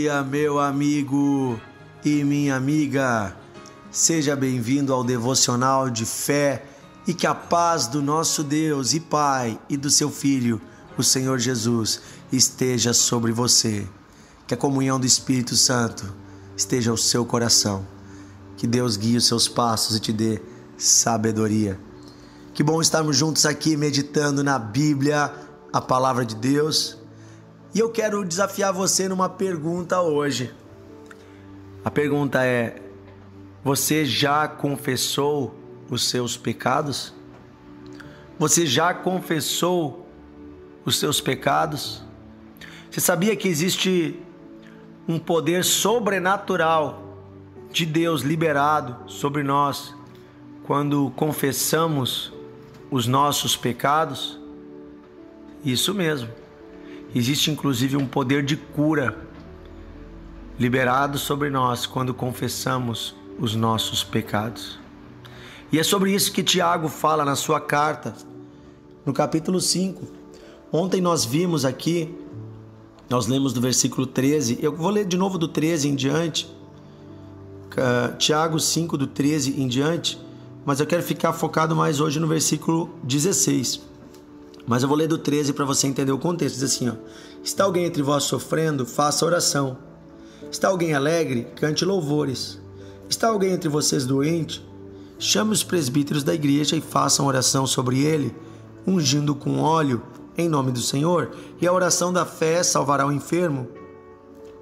dia, meu amigo e minha amiga. Seja bem-vindo ao Devocional de Fé e que a paz do nosso Deus e Pai e do seu Filho, o Senhor Jesus, esteja sobre você. Que a comunhão do Espírito Santo esteja ao seu coração. Que Deus guie os seus passos e te dê sabedoria. Que bom estarmos juntos aqui meditando na Bíblia, a palavra de Deus. E eu quero desafiar você numa pergunta hoje. A pergunta é: você já confessou os seus pecados? Você já confessou os seus pecados? Você sabia que existe um poder sobrenatural de Deus liberado sobre nós quando confessamos os nossos pecados? Isso mesmo. Existe inclusive um poder de cura liberado sobre nós quando confessamos os nossos pecados. E é sobre isso que Tiago fala na sua carta, no capítulo 5. Ontem nós vimos aqui, nós lemos do versículo 13, eu vou ler de novo do 13 em diante, Tiago 5 do 13 em diante, mas eu quero ficar focado mais hoje no versículo 16. Mas eu vou ler do 13 para você entender o contexto. Diz assim, ó: está alguém entre vós sofrendo, faça oração. Está alguém alegre, cante louvores. Está alguém entre vocês doente, chame os presbíteros da igreja e façam oração sobre ele, ungindo com óleo em nome do Senhor. E a oração da fé salvará o enfermo,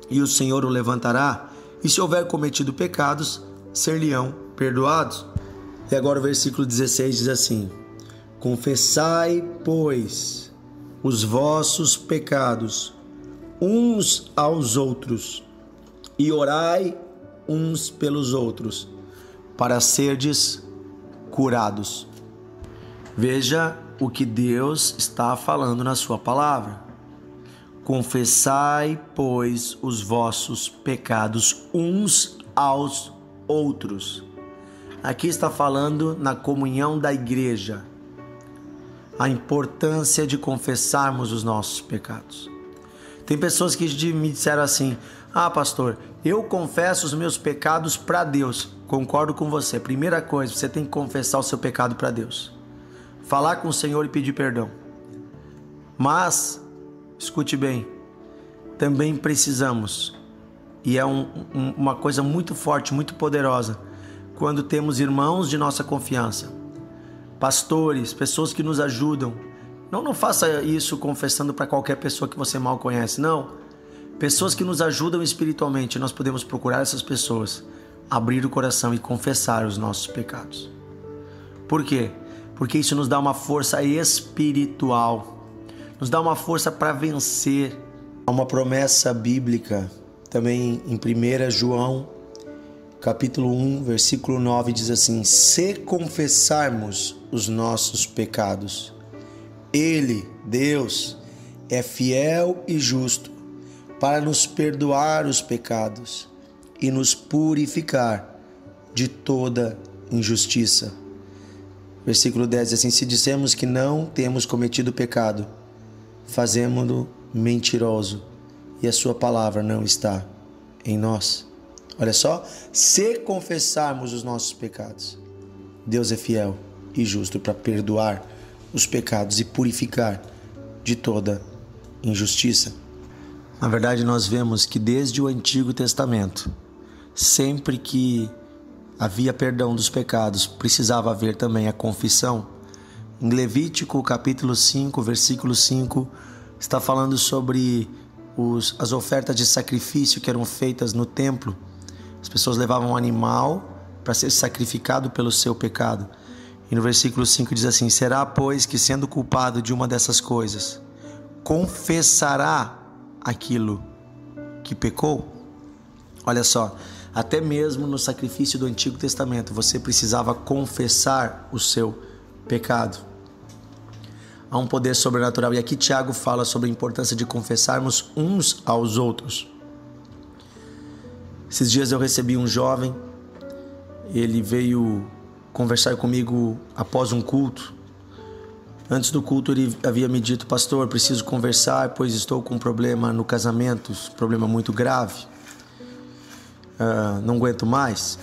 e o Senhor o levantará. E se houver cometido pecados, ser-lhe-ão perdoados. E agora o versículo 16 diz assim: confessai, pois, os vossos pecados uns aos outros e orai uns pelos outros, para serdes curados. Veja o que Deus está falando na sua palavra. Confessai, pois, os vossos pecados uns aos outros. Aqui está falando na comunhão da igreja. A importância de confessarmos os nossos pecados. Tem pessoas que me disseram assim: ah, pastor, eu confesso os meus pecados para Deus. Concordo com você. Primeira coisa, você tem que confessar o seu pecado para Deus. Falar com o Senhor e pedir perdão. Mas, escute bem, também precisamos, e é uma coisa muito forte, muito poderosa, quando temos irmãos de nossa confiança, pastores, pessoas que nos ajudam. Não faça isso confessando para qualquer pessoa que você mal conhece, não. Pessoas que nos ajudam espiritualmente, nós podemos procurar essas pessoas, abrir o coração e confessar os nossos pecados. Por quê? Porque isso nos dá uma força espiritual, nos dá uma força para vencer. Há uma promessa bíblica também em 1 João, capítulo 1, versículo 9, diz assim: se confessarmos os nossos pecados, Ele, Deus, é fiel e justo para nos perdoar os pecados e nos purificar de toda injustiça. Versículo 10 diz assim: se dissemos que não temos cometido pecado, fazemo-no mentiroso e a sua palavra não está em nós. Olha só, se confessarmos os nossos pecados, Deus é fiel e justo para perdoar os pecados e purificar de toda injustiça. Na verdade, nós vemos que desde o Antigo Testamento, sempre que havia perdão dos pecados, precisava haver também a confissão. Em Levítico, capítulo 5, versículo 5, está falando sobre as ofertas de sacrifício que eram feitas no templo. As pessoas levavam um animal para ser sacrificado pelo seu pecado. E no versículo 5 diz assim: será, pois, que sendo culpado de uma dessas coisas, confessará aquilo que pecou? Olha só, até mesmo no sacrifício do Antigo Testamento, você precisava confessar o seu pecado. Há um poder sobrenatural. E aqui Tiago fala sobre a importância de confessarmos uns aos outros. Esses dias eu recebi um jovem, ele veio conversar comigo após um culto. Antes do culto ele havia me dito: pastor, preciso conversar, pois estou com um problema no casamento, problema muito grave. não aguento mais.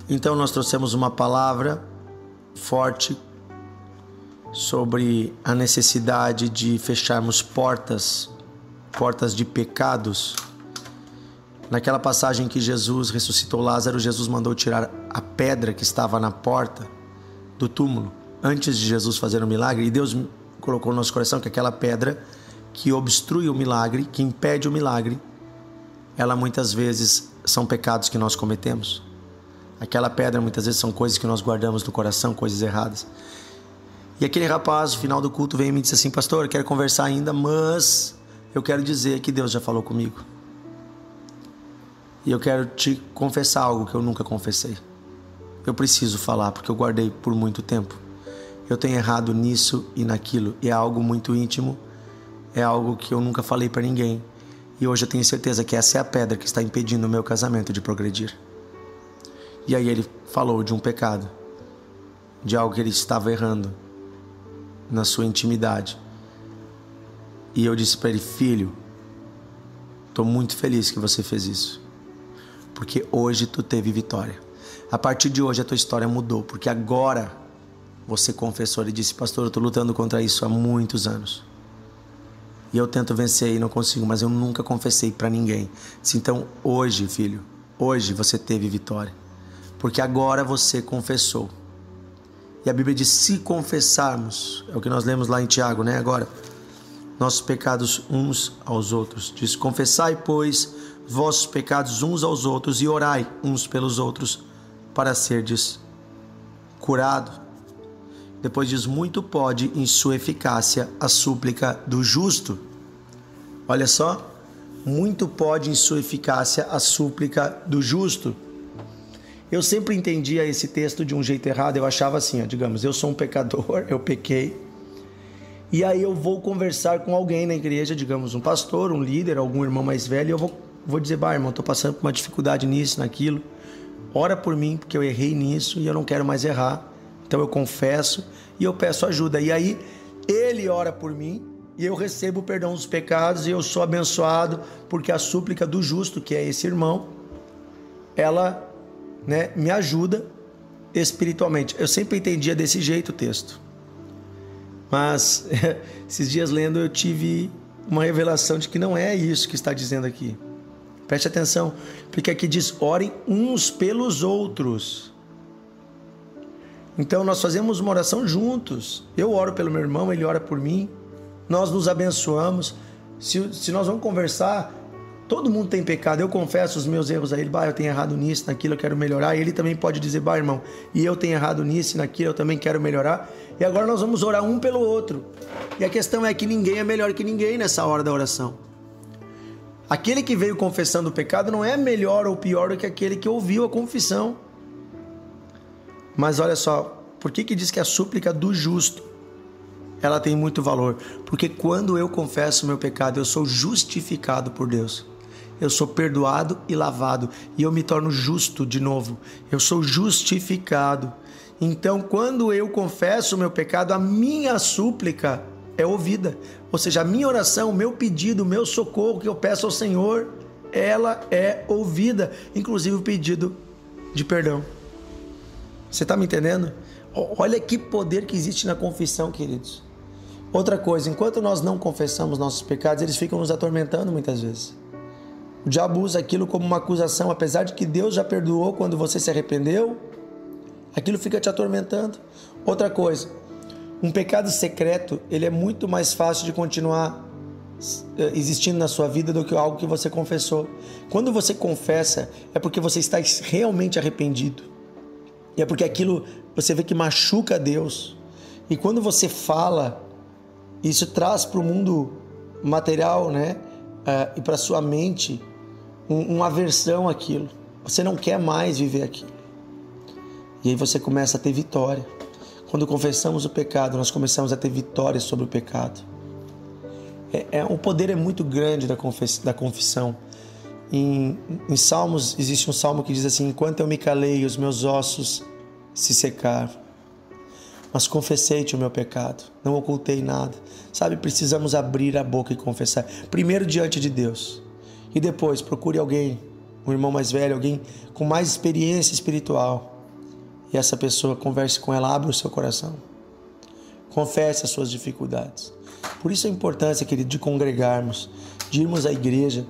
Então nós trouxemos uma palavra forte sobre a necessidade de fecharmos portas de pecados. Naquela passagem que Jesus ressuscitou Lázaro, Jesus mandou tirar a pedra que estava na porta do túmulo, antes de Jesus fazer o milagre, e Deus colocou no nosso coração que aquela pedra que obstrui o milagre, que impede o milagre, ela muitas vezes são pecados que nós cometemos. Aquela pedra muitas vezes são coisas que nós guardamos no coração, coisas erradas. E aquele rapaz, no final do culto, veio e me disse assim: pastor, eu quero conversar ainda, mas eu quero dizer que Deus já falou comigo. E eu quero te confessar algo que eu nunca confessei. Eu preciso falar, porque eu guardei por muito tempo. Eu tenho errado nisso e naquilo, e é algo muito íntimo, é algo que eu nunca falei para ninguém. E hoje eu tenho certeza que essa é a pedra que está impedindo o meu casamento de progredir. E aí ele falou de um pecado, de algo que ele estava errando na sua intimidade. E eu disse para ele: filho, estou muito feliz que você fez isso, porque hoje tu teve vitória. A partir de hoje a tua história mudou, porque agora você confessou. Ele disse: pastor, eu estou lutando contra isso há muitos anos. E eu tento vencer e não consigo, mas eu nunca confessei para ninguém. Disse: então hoje, filho, hoje você teve vitória, porque agora você confessou. E a Bíblia diz: se confessarmos, é o que nós lemos lá em Tiago, né? Agora, nossos pecados uns aos outros. Diz: confessai, pois, vossos pecados uns aos outros e orai uns pelos outros para serdes curado. Depois diz: muito pode em sua eficácia a súplica do justo. Olha só, muito pode em sua eficácia a súplica do justo. Eu sempre entendia esse texto de um jeito errado. Eu achava assim, digamos, eu sou um pecador, eu pequei, e aí eu vou conversar com alguém na igreja, digamos, um pastor, um líder, algum irmão mais velho, e eu vou dizer: bah, irmão, estou passando por uma dificuldade nisso, naquilo, ora por mim, porque eu errei nisso e eu não quero mais errar. Então eu confesso e eu peço ajuda. E aí ele ora por mim e eu recebo o perdão dos pecados e eu sou abençoado, porque a súplica do justo, que é esse irmão, ela, né, me ajuda espiritualmente. Eu sempre entendia desse jeito o texto, mas esses dias lendo eu tive uma revelação de que não é isso que está dizendo aqui. Preste atenção, porque aqui diz: orem uns pelos outros. Então nós fazemos uma oração juntos. Eu oro pelo meu irmão, ele ora por mim, nós nos abençoamos. Se nós vamos conversar, todo mundo tem pecado. Eu confesso os meus erros a ele: bah, eu tenho errado nisso, naquilo, eu quero melhorar. E ele também pode dizer: bah, irmão, e eu tenho errado nisso e naquilo, eu também quero melhorar. E agora nós vamos orar um pelo outro. E a questão é que ninguém é melhor que ninguém nessa hora da oração. Aquele que veio confessando o pecado não é melhor ou pior do que aquele que ouviu a confissão. Mas olha só, por que diz que a súplica do justo, ela tem muito valor? Porque quando eu confesso o meu pecado, eu sou justificado por Deus. Eu sou perdoado e lavado, e eu me torno justo de novo. Eu sou justificado. Então, quando eu confesso o meu pecado, a minha súplica é ouvida. Ou seja, a minha oração, o meu pedido, o meu socorro que eu peço ao Senhor, ela é ouvida. Inclusive o pedido de perdão. Você está me entendendo? Olha que poder que existe na confissão, queridos. Outra coisa, enquanto nós não confessamos nossos pecados, eles ficam nos atormentando muitas vezes. O diabo usa aquilo como uma acusação, apesar de que Deus já perdoou quando você se arrependeu, aquilo fica te atormentando. Outra coisa, um pecado secreto, ele é muito mais fácil de continuar existindo na sua vida do que algo que você confessou. Quando você confessa, é porque você está realmente arrependido. E é porque aquilo você vê que machuca a Deus. E quando você fala, isso traz para o mundo material, né? E para a sua mente uma aversão àquilo. Você não quer mais viver aquilo. E aí você começa a ter vitória. Quando confessamos o pecado, nós começamos a ter vitória sobre o pecado. O poder é muito grande da confissão. Em Salmos, existe um salmo que diz assim: enquanto eu me calei, os meus ossos se secaram, mas confessei-te o meu pecado, não ocultei nada. Sabe, precisamos abrir a boca e confessar, primeiro diante de Deus, e depois procure alguém um irmão mais velho, alguém com mais experiência espiritual. E essa pessoa, converse com ela, abre o seu coração. Confesse as suas dificuldades. Por isso a importância, querido, de congregarmos, de irmos à igreja,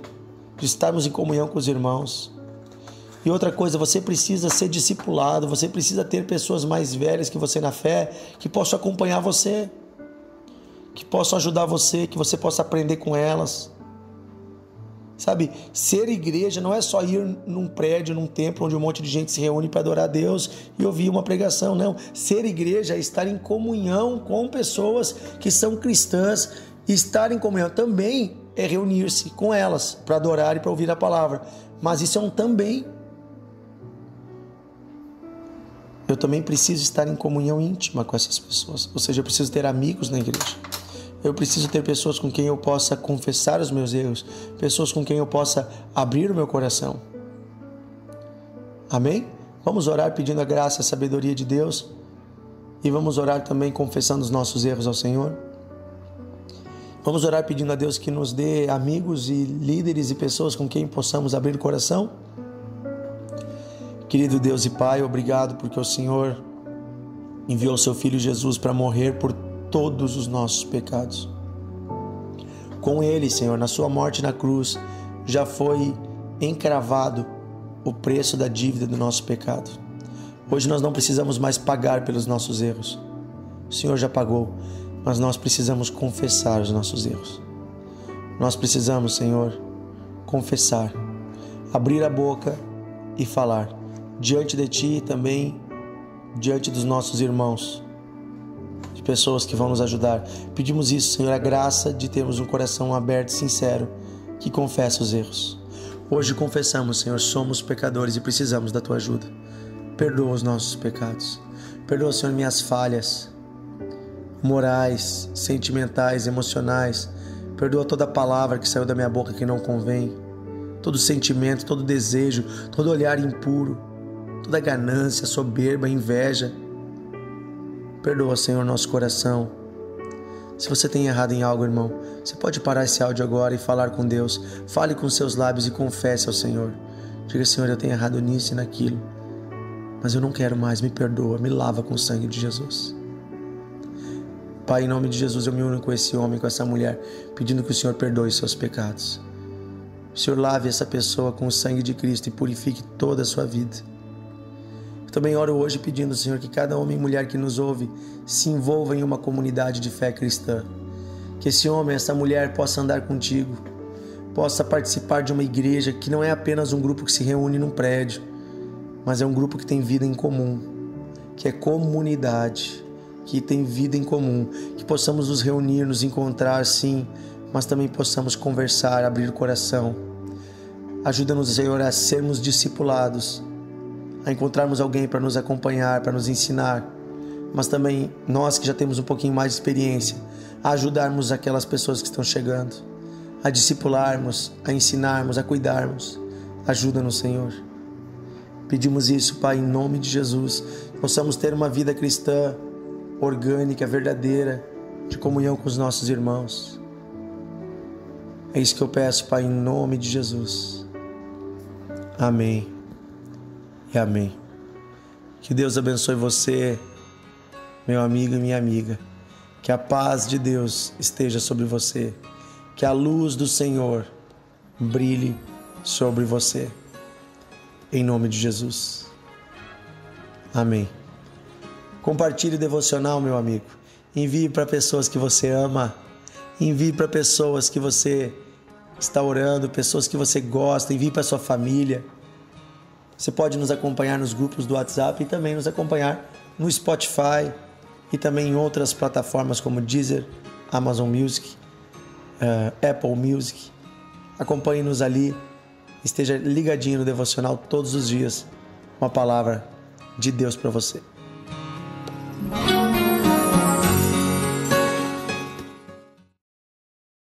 de estarmos em comunhão com os irmãos. E outra coisa, você precisa ser discipulado, você precisa ter pessoas mais velhas que você na fé, que possam acompanhar você, que possam ajudar você, que você possa aprender com elas. Sabe, ser igreja não é só ir num prédio, num templo onde um monte de gente se reúne para adorar a Deus e ouvir uma pregação, não. Ser igreja é estar em comunhão com pessoas que são cristãs. E estar em comunhão também é reunir-se com elas para adorar e para ouvir a palavra. Mas isso é um também. Eu também preciso estar em comunhão íntima com essas pessoas. Ou seja, eu preciso ter amigos na igreja. Eu preciso ter pessoas com quem eu possa confessar os meus erros, pessoas com quem eu possa abrir o meu coração. Amém? Vamos orar pedindo a graça e a sabedoria de Deus e vamos orar também confessando os nossos erros ao Senhor. Vamos orar pedindo a Deus que nos dê amigos e líderes e pessoas com quem possamos abrir o coração. Querido Deus e Pai, obrigado porque o Senhor enviou o seu Filho Jesus para morrer por todos os nossos pecados. Com Ele, Senhor, na sua morte na cruz, já foi encravado o preço da dívida do nosso pecado. Hoje nós não precisamos mais pagar pelos nossos erros. O Senhor já pagou, mas nós precisamos confessar os nossos erros. Nós precisamos, Senhor, confessar, abrir a boca e falar diante de Ti e também diante dos nossos irmãos, de pessoas que vão nos ajudar. Pedimos isso, Senhor, a graça de termos um coração aberto e sincero que confessa os erros. Hoje confessamos, Senhor, somos pecadores e precisamos da Tua ajuda. Perdoa os nossos pecados. Perdoa, Senhor, minhas falhas morais, sentimentais, emocionais. Perdoa toda palavra que saiu da minha boca que não convém. Todo sentimento, todo desejo, todo olhar impuro, toda ganância, soberba, inveja. Perdoa, Senhor, nosso coração. Se você tem errado em algo, irmão, você pode parar esse áudio agora e falar com Deus. Fale com seus lábios e confesse ao Senhor. Diga, Senhor, eu tenho errado nisso e naquilo, mas eu não quero mais, me perdoa, me lava com o sangue de Jesus. Pai, em nome de Jesus, eu me uno com esse homem, com essa mulher, pedindo que o Senhor perdoe seus pecados. O Senhor lave essa pessoa com o sangue de Cristo e purifique toda a sua vida. Eu também oro hoje pedindo, Senhor, que cada homem e mulher que nos ouve se envolva em uma comunidade de fé cristã. Que esse homem, essa mulher possa andar contigo, possa participar de uma igreja que não é apenas um grupo que se reúne num prédio, mas é um grupo que tem vida em comum, que é comunidade, que tem vida em comum, que possamos nos reunir, nos encontrar sim, mas também possamos conversar, abrir o coração. Ajuda-nos, Senhor, a sermos discipulados, a encontrarmos alguém para nos acompanhar, para nos ensinar, mas também nós que já temos um pouquinho mais de experiência, a ajudarmos aquelas pessoas que estão chegando, a discipularmos, a ensinarmos, a cuidarmos. Ajuda-nos, Senhor. Pedimos isso, Pai, em nome de Jesus, que possamos ter uma vida cristã orgânica, verdadeira, de comunhão com os nossos irmãos. É isso que eu peço, Pai, em nome de Jesus. Amém e amém. Que Deus abençoe você, meu amigo e minha amiga. Que a paz de Deus esteja sobre você. Que a luz do Senhor brilhe sobre você. Em nome de Jesus. Amém. Compartilhe o devocional, meu amigo. Envie para pessoas que você ama. Envie para pessoas que você está orando, pessoas que você gosta. Envie para sua família. Você pode nos acompanhar nos grupos do WhatsApp e também nos acompanhar no Spotify e também em outras plataformas como Deezer, Amazon Music, Apple Music. Acompanhe-nos ali. Esteja ligadinho no devocional todos os dias. Uma palavra de Deus para você.